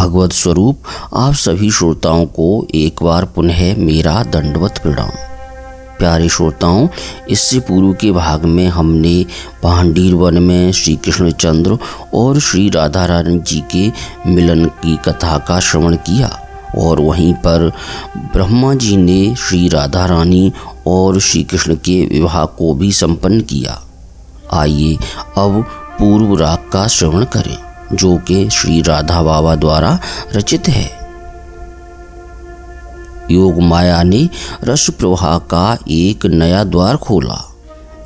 भगवत स्वरूप आप सभी श्रोताओं को एक बार पुनः मेरा दंडवत प्रणाम। प्यारे श्रोताओं, इससे पूर्व के भाग में हमने भांडीर वन में श्री कृष्णचंद्र और श्री राधा रानी जी के मिलन की कथा का श्रवण किया और वहीं पर ब्रह्मा जी ने श्री राधा रानी और श्री कृष्ण के विवाह को भी संपन्न किया। आइए अब पूर्व राग का श्रवण करें जो कि श्री राधा बाबा द्वारा रचित है। योग माया ने रस प्रवाह का एक नया द्वार खोला।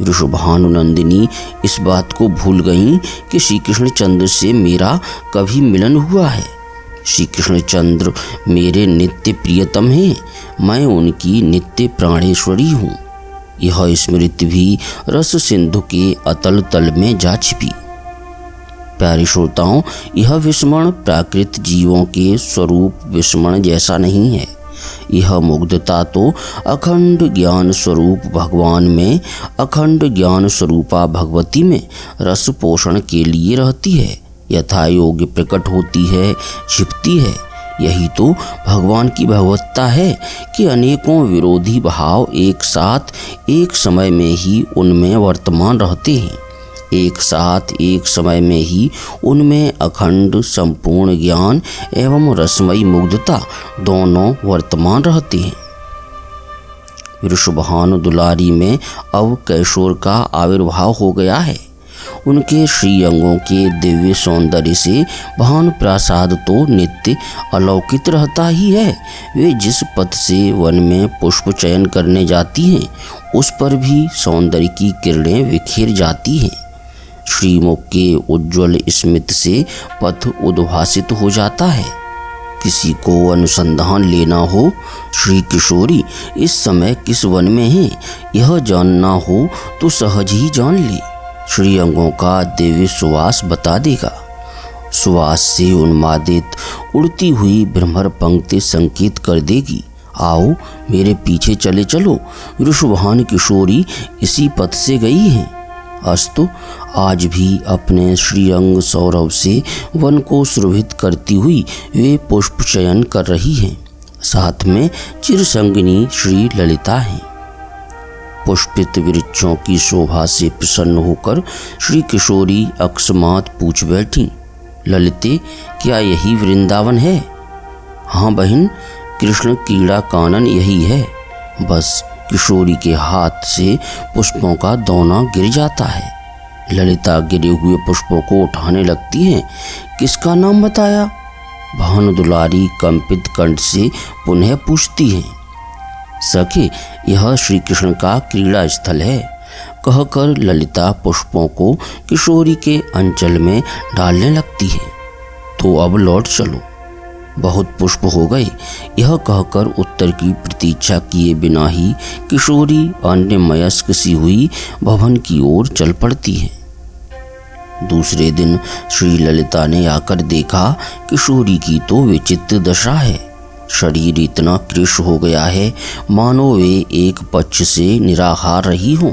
वृषभानुनंदिनी इस बात को भूल गईं कि श्री कृष्णचंद्र से मेरा कभी मिलन हुआ है। श्री कृष्णचंद्र मेरे नित्य प्रियतम हैं, मैं उनकी नित्य प्राणेश्वरी हूँ। यह स्मृति भी रस सिंधु के अतल तल में जा छिपी। प्यारे श्रोताओं, यह विस्मरण प्राकृत जीवों के स्वरूप विस्मरण जैसा नहीं है। यह मुग्धता तो अखंड ज्ञान स्वरूप भगवान में, अखंड ज्ञान स्वरूपा भगवती में रस पोषण के लिए रहती है, यथा योग्य प्रकट होती है, छिपती है। यही तो भगवान की भगवत्ता है कि अनेकों विरोधी भाव एक साथ एक समय में ही उनमें वर्तमान रहते हैं। एक साथ एक समय में ही उनमें अखंड संपूर्ण ज्ञान एवं रसमयी मुग्धता दोनों वर्तमान रहते हैं। वृषभानु दुलारी में अब कैशोर का आविर्भाव हो गया है। उनके श्री अंगों के दिव्य सौंदर्य से भानु प्रसाद तो नित्य अलौकित रहता ही है। वे जिस पथ से वन में पुष्प चयन करने जाती हैं उस पर भी सौंदर्य की किरणें बिखेर जाती हैं। श्रीमुख के उज्ज्वल स्मित से पथ उद्भासित हो जाता है। किसी को अनुसंधान लेना हो, श्री किशोरी इस समय किस वन में है यह जानना हो तो सहज ही जान ले। श्री अंगों का दिव्य सुवास बता देगा। सुवास से उन्मादित उड़ती हुई भ्रमर पंक्ति संकेत कर देगी, आओ मेरे पीछे चले चलो। वृषभानु किशोरी इसी पथ से गई हैं। अस्तु आज भी अपने श्रीअंग सौरभ से वन को सुरभित करती हुई वे पुष्प चयन कर रही हैं। साथ में चिरसंगिनी श्री ललिता हैं। पुष्पित वृक्षों की शोभा से प्रसन्न होकर श्री किशोरी अकस्मात पूछ बैठी, ललिते क्या यही वृंदावन है? हाँ बहन, कृष्ण क्रीड़ा कानन यही है। बस किशोरी के हाथ से पुष्पों का दौना गिर जाता है। ललिता गिरे हुए पुष्पों को उठाने लगती हैं। किसका नाम बताया? भानु दुलारी कंपित कंठ से पुनः पूछती हैं। सखी, यह श्री कृष्ण का क्रीड़ा स्थल है, कहकर ललिता पुष्पों को किशोरी के अंचल में डालने लगती है। तो अब लौट चलो, बहुत पुष्प हो गए, यह कहकर उत्तर की प्रतीक्षा किए बिना ही किशोरी अन्यमयस्क सी हुई भवन की ओर चल पड़ती है। दूसरे दिन श्री ललिता ने आकर देखा किशोरी की तो विचित्र दशा है। शरीर इतना कृश हो गया है मानो वे एक पक्ष से निराहार रही हों।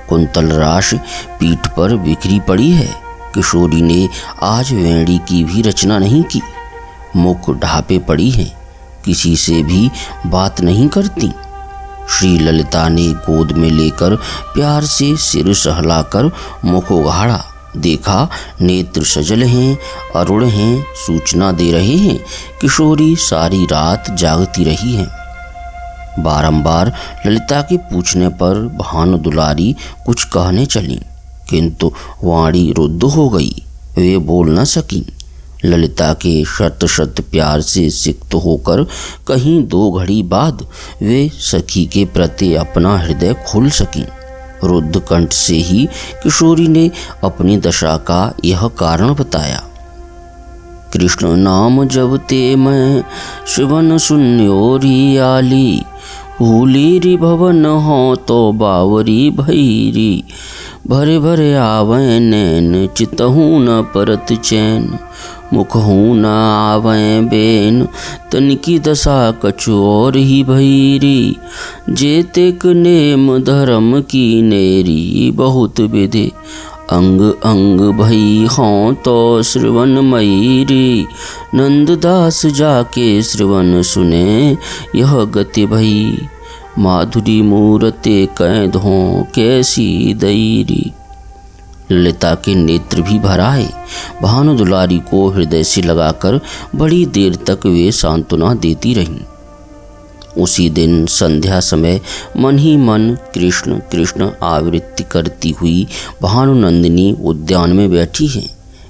कुंतल राश पीठ पर बिखरी पड़ी है। किशोरी ने आज वेणी की भी रचना नहीं की। मुख ढापे पड़ी है, किसी से भी बात नहीं करती। श्री ललिता ने गोद में लेकर प्यार से सिर सहलाकर मुख उघाड़ा। देखा नेत्र सजल हैं, अरुण हैं, सूचना दे रहे हैं किशोरी सारी रात जागती रही है। बारंबार ललिता के पूछने पर भानु दुलारी कुछ कहने चली, किंतु वाणी रुद्ध हो गई। वे बोल न सकी। ललिता के शत शत प्यार से सिक्त होकर कहीं दो घड़ी बाद वे सखी के प्रति अपना हृदय खोल सकी। रुद्ध कंठ से ही किशोरी ने अपनी दशा का यह कारण बताया। कृष्ण नाम जपते मैं शिवन सुन्योरी आली, भूली भवन हो तो बावरी भैरी, भरे भरे आवें नैन चितहूँ न परत चैन, मुखहूँ न आवें बेन तनिकी दशा कछु और ही भैरी, जेतेक नेम धर्म की नेरी बहुत विधि अंग अंग भई हों तो श्रवण मई रे, नंददास जाके श्रवण सुने यह गति भई, माधुरी मूरते कैद हों कैसी दैरी। ललिता के नेत्र भी भर आए। भानु दुलारी को हृदय से लगाकर बड़ी देर तक वे सांत्वना देती रहीं। उसी दिन संध्या समय मन ही मन कृष्ण कृष्ण आवृत्ति करती हुई भानुनंदिनी उद्यान में बैठी है।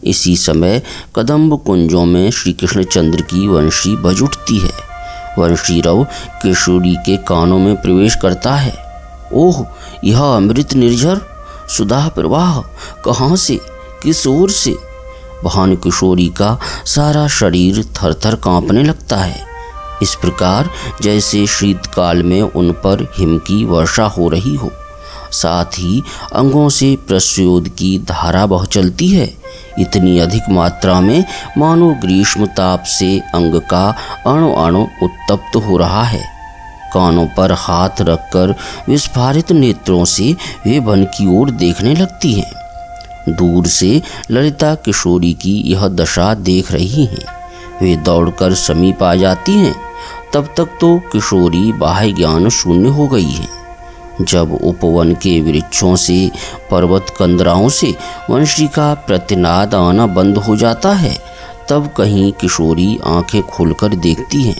इसी समय कदम्ब कुंजों में श्री कृष्णचंद्र की वंशी बज उठती है। वंशी रव किशोरी के कानों में प्रवेश करता है। ओह, यह अमृत निर्झर सुधा प्रवाह कहाँ से, किस ओर से? भानु किशोरी का सारा शरीर थर थर कांपने लगता है, इस प्रकार जैसे शीतकाल में उन पर हिम की वर्षा हो रही हो। साथ ही अंगों से प्रस्योद की धारा बह चलती है, इतनी अधिक मात्रा में मानो ग्रीष्म ताप से अंग का अणु अणु उत्तप्त हो रहा है। कानों पर हाथ रखकर विस्फारित नेत्रों से वे वन की ओर देखने लगती हैं। दूर से ललिता किशोरी की यह दशा देख रही हैं। वे दौड़कर समीप आ जाती हैं। तब तक तो किशोरी बाह्य ज्ञान शून्य हो गई है। जब उपवन के वृक्षों से, पर्वत कंदराओं से वंशी का प्रतिनाद आना बंद हो जाता है, तब कहीं किशोरी आंखें खोलकर देखती हैं।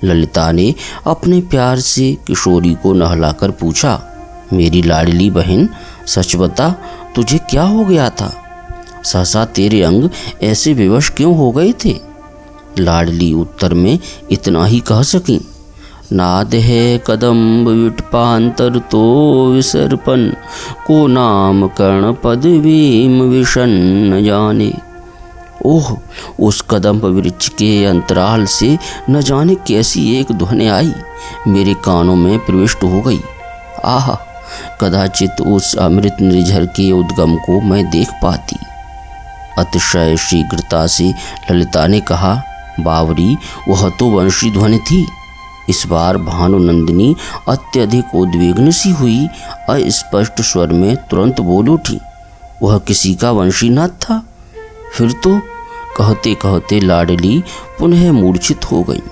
ललिता ने अपने प्यार से किशोरी को नहलाकर पूछा, मेरी लाडली बहन, सच बता, तुझे क्या हो गया था? सहसा तेरे अंग ऐसे विवश क्यों हो गए थे? लाडली उत्तर में इतना ही कह सकी, नाद है कदम्ब विटपांतर तो विसर्पण, को नाम कर्ण पदवीम विषण न जाने। ओह, उस कदम्ब वृक्ष के अंतराल से न जाने कैसी एक ध्वनि आई, मेरे कानों में प्रविष्ट हो गई। आह, कदाचित उस अमृत निर्झर के उद्गम को मैं देख पाती। अतिशय शीघ्रता से ललिता ने कहा, बावरी, वह तो वंशी ध्वनि थी। इस बार भानुनंदिनी अत्यधिक उद्विग्न सी हुई, अस्पष्ट स्वर में तुरंत बोल उठी, वह किसी का वंशीनाद था? फिर तो? कहते कहते लाडली पुनः मूर्छित हो गई।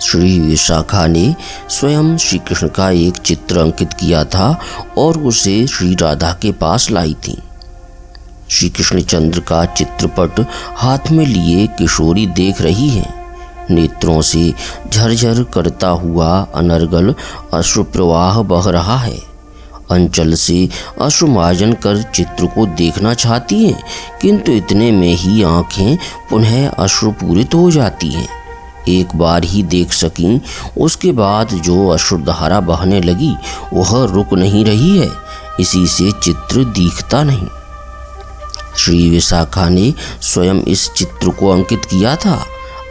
श्री विशाखा ने स्वयं श्री कृष्ण का एक चित्र अंकित किया था और उसे श्री राधा के पास लाई थी। श्री कृष्णचंद्र का चित्रपट हाथ में लिए किशोरी देख रही है। नेत्रों से झरझर करता हुआ अनर्गल अश्रु प्रवाह बह रहा है। अंचल से अश्रुमार्जन कर चित्र को देखना चाहती हैं, किंतु इतने में ही आंखें पुनः अश्रुपूरित हो जाती हैं। एक बार ही देख सकीं, उसके बाद जो अश्रुधारा बहने लगी वह रुक नहीं रही है। इसी से चित्र दिखता नहीं। श्री विशाखा ने स्वयं इस चित्र को अंकित किया था।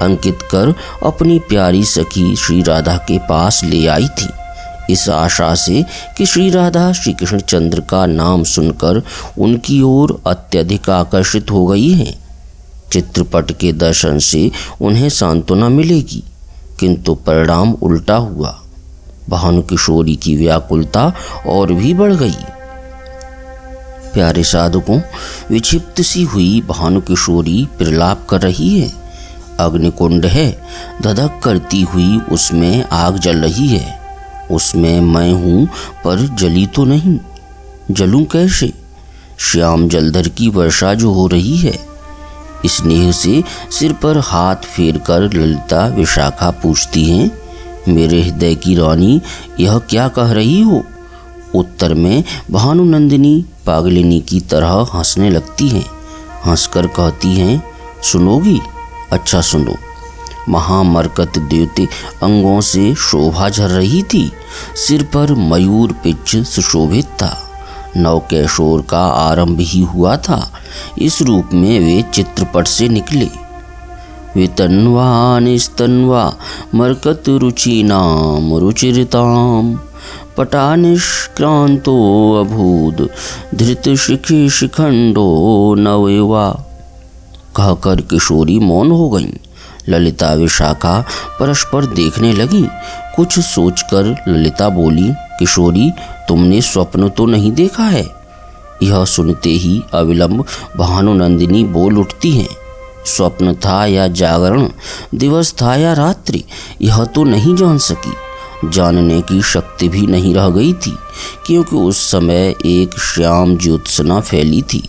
अंकित कर अपनी प्यारी सखी श्री राधा के पास ले आई थी, इस आशा से कि श्री राधा श्री कृष्णचंद्र का नाम सुनकर उनकी ओर अत्यधिक आकर्षित हो गई हैं। चित्रपट के दर्शन से उन्हें सांत्वना मिलेगी, किंतु परिणाम उल्टा हुआ। भानु किशोरी की व्याकुलता और भी बढ़ गई। प्यारे साधकों, विक्षिप्त सी हुई भानु किशोरी प्रलाप कर रही है। अग्निकुंड है, धधक करती हुई उसमें आग जल रही है। उसमें मैं हूँ, पर जली तो नहीं। जलूं कैसे? श्याम जलधर की वर्षा जो हो रही है। स्नेह से सिर पर हाथ फेर कर ललिता विशाखा पूछती हैं, मेरे हृदय की रानी, यह क्या कह रही हो? उत्तर में भानुनंदिनी पागलिनी की तरह हंसने लगती हैं। हंसकर कहती हैं, सुनोगी? अच्छा सुनो। महामरकत द्योति अंगों से शोभा झर रही थी। सिर पर मयूर पिच्छ सुशोभित था। नवकेशोर का आरंभ ही हुआ था। इस रूप में वे चित्रपट से निकले। वितन्वा निस्तन्वा मरकत रुचि नाम रुचिरताम, पटा निष्क्रांतो अभूद धृत शिखी शिखंडो नवेवा। कहकर किशोरी मौन हो गईं। ललिता विशाखा परस्पर देखने लगी। कुछ सोचकर ललिता बोली, किशोरी, तुमने स्वप्न तो नहीं देखा है? यह सुनते ही अविलंब भानुनंदिनी बोल उठती हैं। स्वप्न था या जागरण, दिवस था या रात्रि, यह तो नहीं जान सकी। जानने की शक्ति भी नहीं रह गई थी, क्योंकि उस समय एक श्याम ज्योत्सना फैली थी।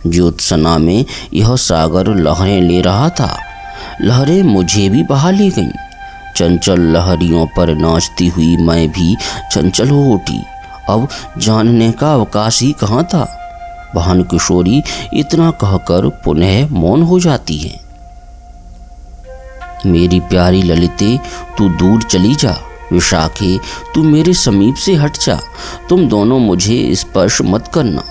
ज्योत्सना में यह सागर लहरें ले रहा था। लहरें मुझे भी बहा ले गईं। चंचल लहरियों पर नाचती हुई मैं भी चंचल हो उठी। अब जानने का अवकाश ही कहाँ था। भानुकिशोरी इतना कहकर पुनः मौन हो जाती है। मेरी प्यारी ललिते, तू दूर चली जा। विशाखे, तू मेरे समीप से हट जा। तुम दोनों मुझे स्पर्श मत करना।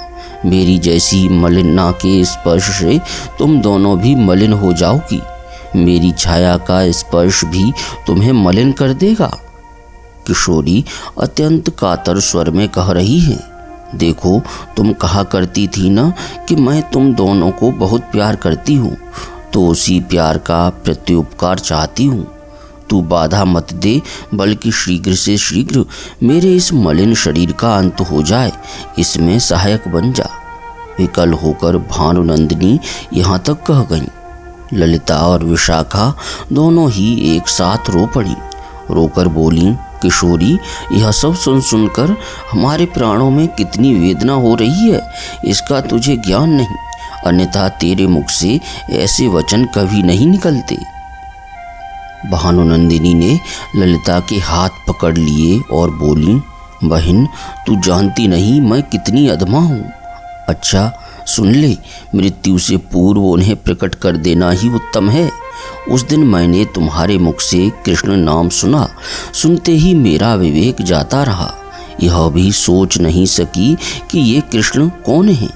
मेरी जैसी मलिना के स्पर्श से तुम दोनों भी मलिन हो जाओगी। मेरी छाया का स्पर्श भी तुम्हें मलिन कर देगा। किशोरी अत्यंत कातर स्वर में कह रही है, देखो, तुम कहा करती थी ना कि मैं तुम दोनों को बहुत प्यार करती हूँ, तो उसी प्यार का प्रत्युपकार चाहती हूँ। तू बाधा मत दे, बल्कि शीघ्र से शीघ्र मेरे इस मलिन शरीर का अंत हो जाए, इसमें सहायक बन जा। विकल होकर भानुनंदिनी यहाँ तक कह गईं। ललिता और विशाखा दोनों ही एक साथ रो पड़ी। रोकर बोली, किशोरी, यह सब सुन सुनकर हमारे प्राणों में कितनी वेदना हो रही है, इसका तुझे ज्ञान नहीं, अन्यथा तेरे मुख से ऐसे वचन कभी नहीं निकलते। भानुनंदिनी ने ललिता के हाथ पकड़ लिए और बोली, बहन, तू जानती नहीं मैं कितनी अधमा हूँ। अच्छा सुन ले, मृत्यु से पूर्व उन्हें प्रकट कर देना ही उत्तम है। उस दिन मैंने तुम्हारे मुख से कृष्ण नाम सुना, सुनते ही मेरा विवेक जाता रहा। यह भी सोच नहीं सकी कि ये कृष्ण कौन है।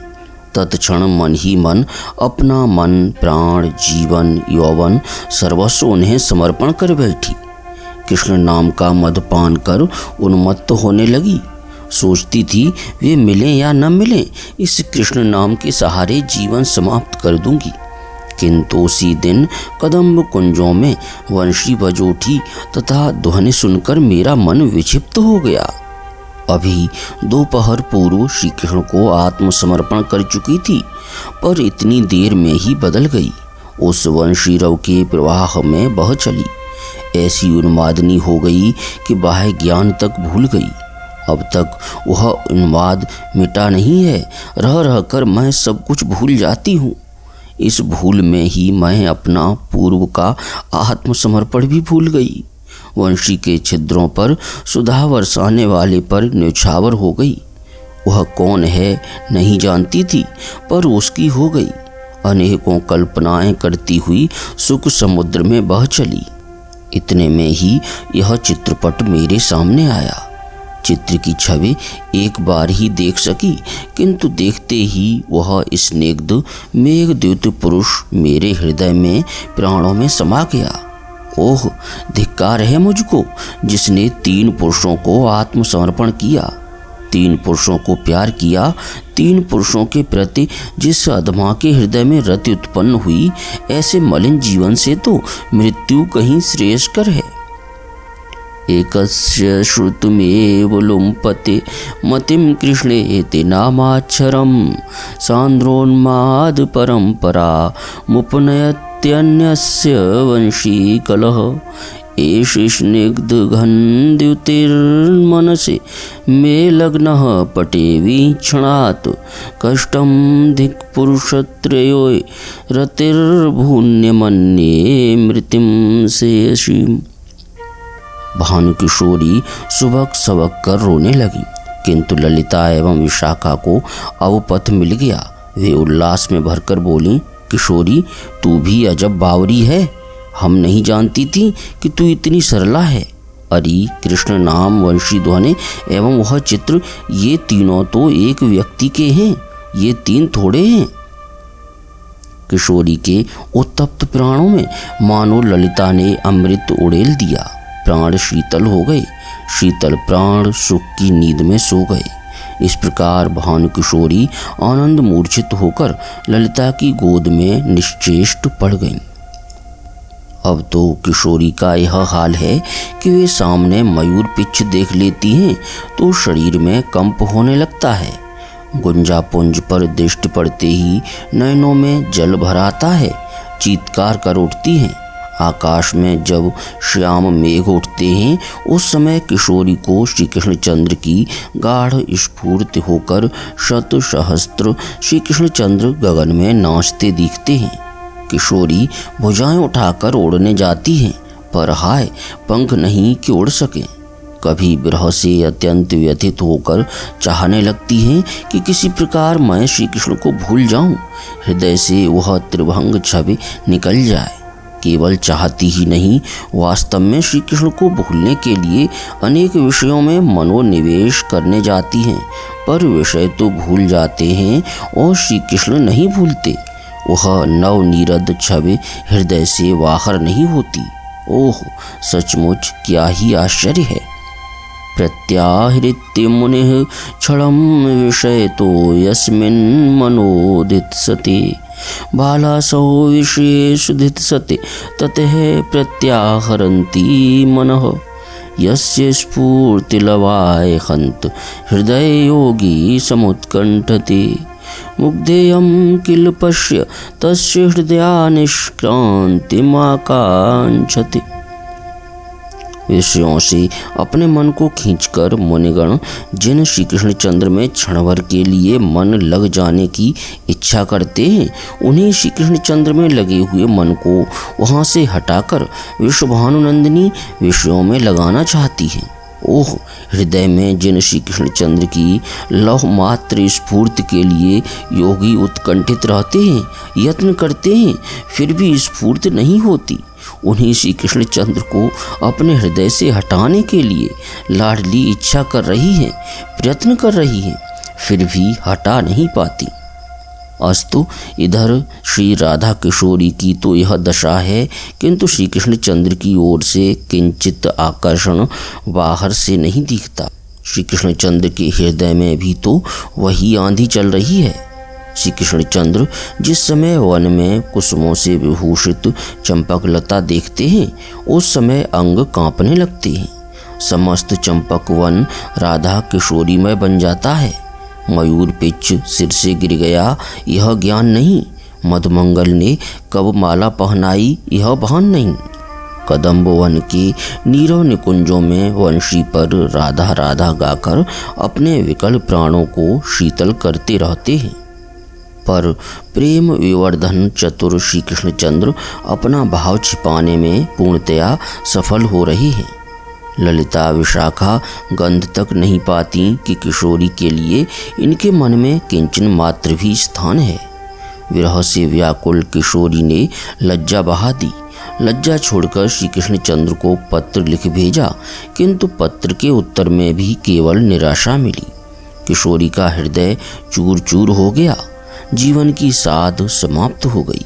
तत्क्षण मन ही मन अपना मन, प्राण, जीवन, यौवन सर्वस्व उन्हें समर्पण कर बैठी। कृष्ण नाम का मदपान कर उन्मत्त होने लगी। सोचती थी वे मिलें या न मिलें, इस कृष्ण नाम के सहारे जीवन समाप्त कर दूंगी। किंतु उसी दिन कदम्ब कुंजों में वंशी बज उठी तथा ध्वनि सुनकर मेरा मन विक्षिप्त हो गया। अभी दोपहर पूर्व श्री कृष्ण को आत्मसमर्पण कर चुकी थी, पर इतनी देर में ही बदल गई। उस वंशी रव के प्रवाह में बह चली। ऐसी उन्मादनी हो गई कि बाह्य ज्ञान तक भूल गई। अब तक वह उन्माद मिटा नहीं है। रह रह कर मैं सब कुछ भूल जाती हूँ। इस भूल में ही मैं अपना पूर्व का आत्मसमर्पण भी भूल गई। वंशी के छिद्रों पर सुधा बरसाने वाले पर न्यौछावर हो गई। वह कौन है नहीं जानती थी, पर उसकी हो गई। अनेकों कल्पनाएं करती हुई सुख समुद्र में बह चली। इतने में ही यह चित्रपट मेरे सामने आया। चित्र की छवि एक बार ही देख सकी, किंतु देखते ही वह स्निग्ध मेघद्युत पुरुष मेरे हृदय में, प्राणों में समा गया। ओह, धिक्कार है मुझको, जिसने 3 पुरुषों को आत्मसमर्पण किया, 3 पुरुषों को प्यार किया, 3 पुरुषों के प्रति जिस अधमा के हृदय में रति उत्पन्न हुई। ऐसे मलिन जीवन से तो मृत्यु कहीं श्रेयस्कर है। एकस्य श्रुतमेव लुम्पते मतिं कृष्णेति नामाक्षरं सान्द्रोन्माद परंपरा मुपनयत्यन्यस्य वंशी कलह एष स्निग्ध घनद्युतिर्मनसि मे लग्नः पटे वीक्षणात् कष्टं धिक्पुरुषत्रयो रतिर्भून्यमन्ये मृतिं शेषीम्। भानुकिशोरी सुबक सबक कर रोने लगी, किंतु ललिता एवं विशाखा को अवपथ मिल गया। वे उल्लास में भरकर बोली, किशोरी, तू भी अजब बावरी है। हम नहीं जानती थी कि तू इतनी सरला है। अरे कृष्ण नाम, वंशी ध्वनि एवं वह चित्र, ये तीनों तो एक व्यक्ति के हैं, ये 3 थोड़े हैं। किशोरी के उत्तप्त प्राणों में मानो ललिता ने अमृत उड़ेल दिया। प्राण शीतल हो गए। शीतल प्राण सुख की नींद में सो गए। इस प्रकार भानुकिशोरी आनंद मूर्छित होकर ललिता की गोद में निश्चेष्ट पड़ गईं। अब तो किशोरी का यह हाल है कि वे सामने मयूर पिच्छ देख लेती हैं तो शरीर में कंप होने लगता है। गुंजापुंज पर दृष्टि पड़ते ही नयनों में जल भर आता है, चीत्कार कर उठती हैं। आकाश में जब श्याम मेघ उठते हैं उस समय किशोरी को श्री कृष्णचंद्र की गाढ़ स्फूर्ति होकर शत सहस्त्र श्री कृष्णचंद्र गगन में नाचते दिखते हैं। किशोरी भुजाएं उठाकर उड़ने जाती हैं, पर हाय पंख नहीं कि उड़ सके। कभी विरह से अत्यंत व्यथित होकर चाहने लगती हैं कि किसी प्रकार मैं श्री कृष्ण को भूल जाऊं, हृदय से वह त्रिभंग छवि निकल जाए। केवल चाहती ही नहीं, वास्तव में श्री कृष्ण को भूलने के लिए अनेक विषयों में मनोनिवेश करने जाती हैं, पर विषय तो भूल जाते हैं और श्री कृष्ण नहीं भूलते। वह नवनीरद छवि हृदय से बाहर नहीं होती। ओह सचमुच क्या ही आश्चर्य है। प्रत्याहृत्य मुनिः क्षणं विषयतो यस्मिन् मनोदित्सते बालासौ विषयेषु दित्सते ततः प्रत्याहरन्ति मनः यस्य स्फूर्तिलवाय हन्त हृदय योगी समुत्कण्ठते मुग्धेयं किल पश्य तस्य हृदया निष्क्रान्तिमाकाङ्क्षते। विषयों से अपने मन को खींचकर मुनिगण जिन श्री कृष्णचंद्र में क्षणभर के लिए मन लग जाने की इच्छा करते हैं, उन्हीं श्री कृष्णचंद्र में लगे हुए मन को वहाँ से हटाकर विश्वभानुनंदिनी विषयों में लगाना चाहती है। ओह हृदय में जिन श्री कृष्णचंद्र की लौह मात्र स्फूर्ति के लिए योगी उत्कंठित रहते हैं, यत्न करते हैं, फिर भी स्फूर्ति नहीं होती, उन्हीं श्री कृष्णचंद्र को अपने हृदय से हटाने के लिए लाडली इच्छा कर रही है, प्रयत्न कर रही है, फिर भी हटा नहीं पाती। अस्तु इधर श्री राधा किशोरी की तो यह दशा है, किंतु श्री कृष्णचंद्र की ओर से किंचित आकर्षण बाहर से नहीं दिखता। श्री कृष्णचंद्र के हृदय में भी तो वही आंधी चल रही है। श्री कृष्णचंद्र जिस समय वन में कुसुमों से विभूषित चंपक लता देखते हैं, उस समय अंग कांपने लगते हैं। समस्त चंपक वन राधा किशोरी में बन जाता है। मयूर पिच सिर से गिर गया यह ज्ञान नहीं, मधुमंगल ने कब माला पहनाई यह भान नहीं। कदम्ब वन के नीरव निकुंजों में वंशी पर राधा राधा गाकर अपने विकल प्राणों को शीतल करते रहते हैं। पर प्रेम विवर्धन चतुर श्री कृष्णचंद्र अपना भाव छिपाने में पूर्णतया सफल हो रही हैं। ललिता विशाखा गंध तक नहीं पाती कि किशोरी के लिए इनके मन में किंचन मात्र भी स्थान है। विरह से व्याकुल किशोरी ने लज्जा बहा दी। लज्जा छोड़कर श्री कृष्णचंद्र को पत्र लिख भेजा, किंतु पत्र के उत्तर में भी केवल निराशा मिली। किशोरी का हृदय चूर चूर हो गया, जीवन की साध समाप्त हो गई।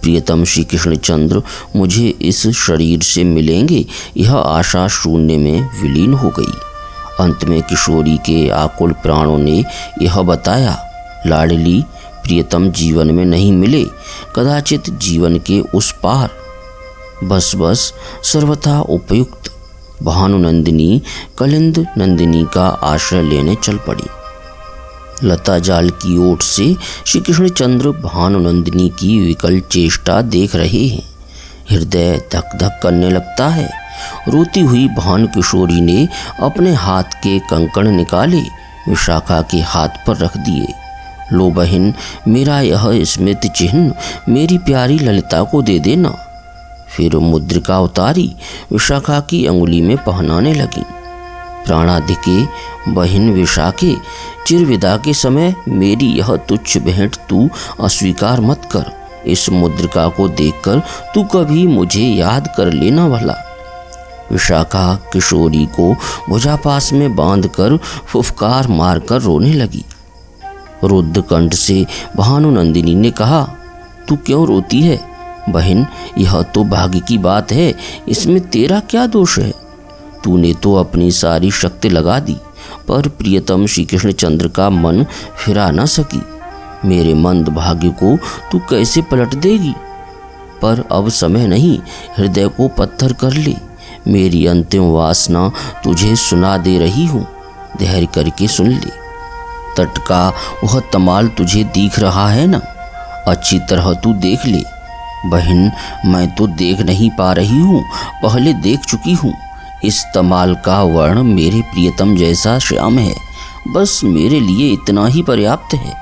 प्रियतम श्री कृष्णचंद्र मुझे इस शरीर से मिलेंगे, यह आशा शून्य में विलीन हो गई। अंत में किशोरी के आकुल प्राणों ने यह बताया, लाडली प्रियतम जीवन में नहीं मिले, कदाचित जीवन के उस पार। बस बस सर्वथा उपयुक्त भानुनंदिनी कलिंद नंदिनी का आश्रय लेने चल पड़ी। लता जाल की ओट से श्री कृष्णचंद्र भानुनंदिनी की विकल चेष्टा देख रहे हैं। हृदय धक धक करने लगता है। रोती हुई भानु किशोरी ने अपने हाथ के कंकण निकाले, विशाखा के हाथ पर रख दिए। लो बहन, मेरा यह स्मृति चिन्ह मेरी प्यारी ललिता को दे देना। फिर मुद्रिका उतारी, विशाखा की अंगुली में पहनाने लगी। प्राणाधिके बहन विशाखे, चिरविदा के समय मेरी यह तुच्छ भेंट तू अस्वीकार मत कर। इस मुद्रिका को देखकर तू कभी मुझे याद कर लेना भला। विशाखा किशोरी को भुजापास में बांधकर फुफकार मारकर रोने लगी। रुद्ध कंठ से भानुनंदिनी ने कहा, तू क्यों रोती है बहन? यह तो भाग्य की बात है, इसमें तेरा क्या दोष है? तूने तो अपनी सारी शक्ति लगा दी, पर प्रियतम श्री कृष्णचंद्र का मन फिरा न सकी। मेरे मंद भाग्य को तू कैसे पलट देगी? पर अब समय नहीं, हृदय को पत्थर कर ले। मेरी अंतिम वासना तुझे सुना दे रही हूँ, धैर्य करके सुन ले। तट का वह तमाल तुझे दिख रहा है ना? अच्छी तरह तू देख ले। बहन, मैं तो देख नहीं पा रही हूँ, पहले देख चुकी हूँ। इस तमाल का वर्ण मेरे प्रियतम जैसा श्याम है, बस मेरे लिए इतना ही पर्याप्त है।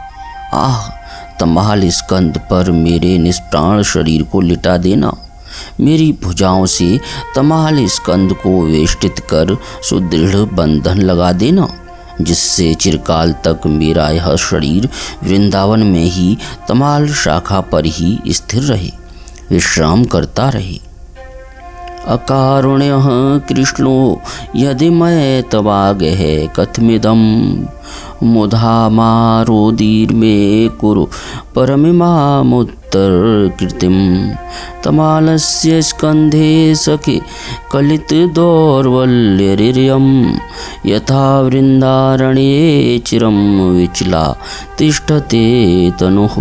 आह, तमाल स्कंद पर मेरे निष्प्राण शरीर को लिटा देना। मेरी भुजाओं से तमाल स्कंद को वेष्टित कर सुदृढ़ बंधन लगा देना, जिससे चिरकाल तक मेरा यह शरीर वृंदावन में ही तमाल शाखा पर ही स्थिर रहे, विश्राम करता रहे। अकारुण्यः कृष्णो यदि मैं तवागः कथमिदं मुधा मारोदीर्मे कुरु परमिमामुत्तरकृतिं तमालस्य स्कन्धे सखे कलितदौर्बल्यरिर्यं यथा वृन्दारण्ये चिरं विचला तिष्ठते तनुः।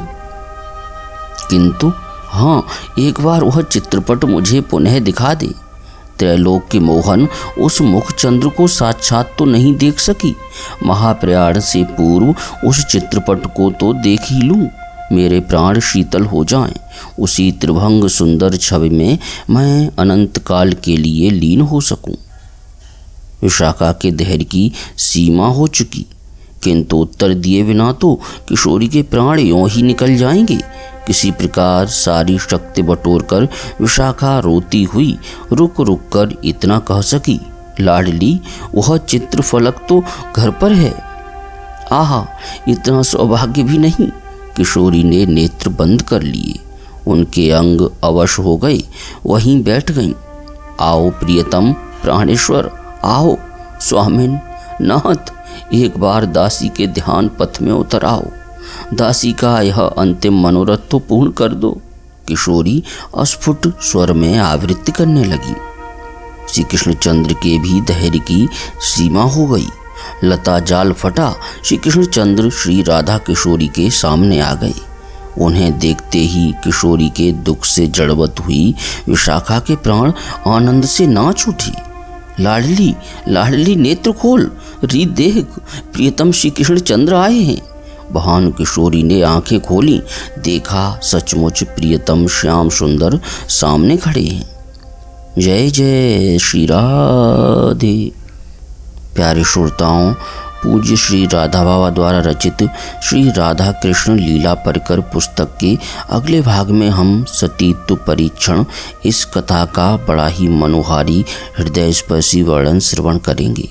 किंतु हाँ, एक बार वह चित्रपट मुझे पुनः दिखा दे। त्रैलोक के मोहन उस मुखचंद्र को साक्षात तो नहीं देख सकी, महाप्रयाण से पूर्व उस चित्रपट को तो देख ही लूं, मेरे प्राण शीतल हो जाएं। उसी त्रिभंग सुंदर छवि में मैं अनंत काल के लिए लीन हो सकूं। विशाखा के धैर्य की सीमा हो चुकी, किंतु उत्तर दिए बिना तो किशोरी के प्राण यों ही निकल जाएंगे। किसी प्रकार सारी शक्ति बटोर कर विशाखा रोती हुई रुक रुक कर इतना कह सकी, लाडली, वह चित्र फलक तो घर पर है। आहा, इतना सौभाग्य भी नहीं। किशोरी ने नेत्र बंद कर लिए, उनके अंग अवश हो गए, वहीं बैठ गईं। आओ प्रियतम प्राणेश्वर, आओ स्वामिन, नाथ, एक बार दासी के ध्यान पथ में उतर आओ। दासी का यह अंतिम मनोरथ तो पूर्ण कर दो। किशोरी अस्फुट स्वर में आवृत्ति करने लगी। श्री कृष्णचंद्र के भी धैर्य की सीमा हो गई। लता जाल फटा, श्री कृष्णचंद्र श्री राधा किशोरी के सामने आ गए। उन्हें देखते ही किशोरी के दुख से जड़वत हुई विशाखा के प्राण आनंद से नाच उठी। लाडली, लाडली, नेत्र खोल, री देख, प्रियतम श्री कृष्णचंद्र आए हैं। भानु किशोरी ने आंखें खोली, देखा सचमुच प्रियतम श्याम सुंदर सामने खड़े हैं। जय जय श्री राधे। प्यारे श्रोताओं, पूज्य श्री राधा बाबा द्वारा रचित श्री राधा कृष्ण लीला परिकर पुस्तक के अगले भाग में हम सतीत्व परीक्षण इस कथा का बड़ा ही मनोहारी हृदय स्पर्शी वर्णन श्रवण करेंगे।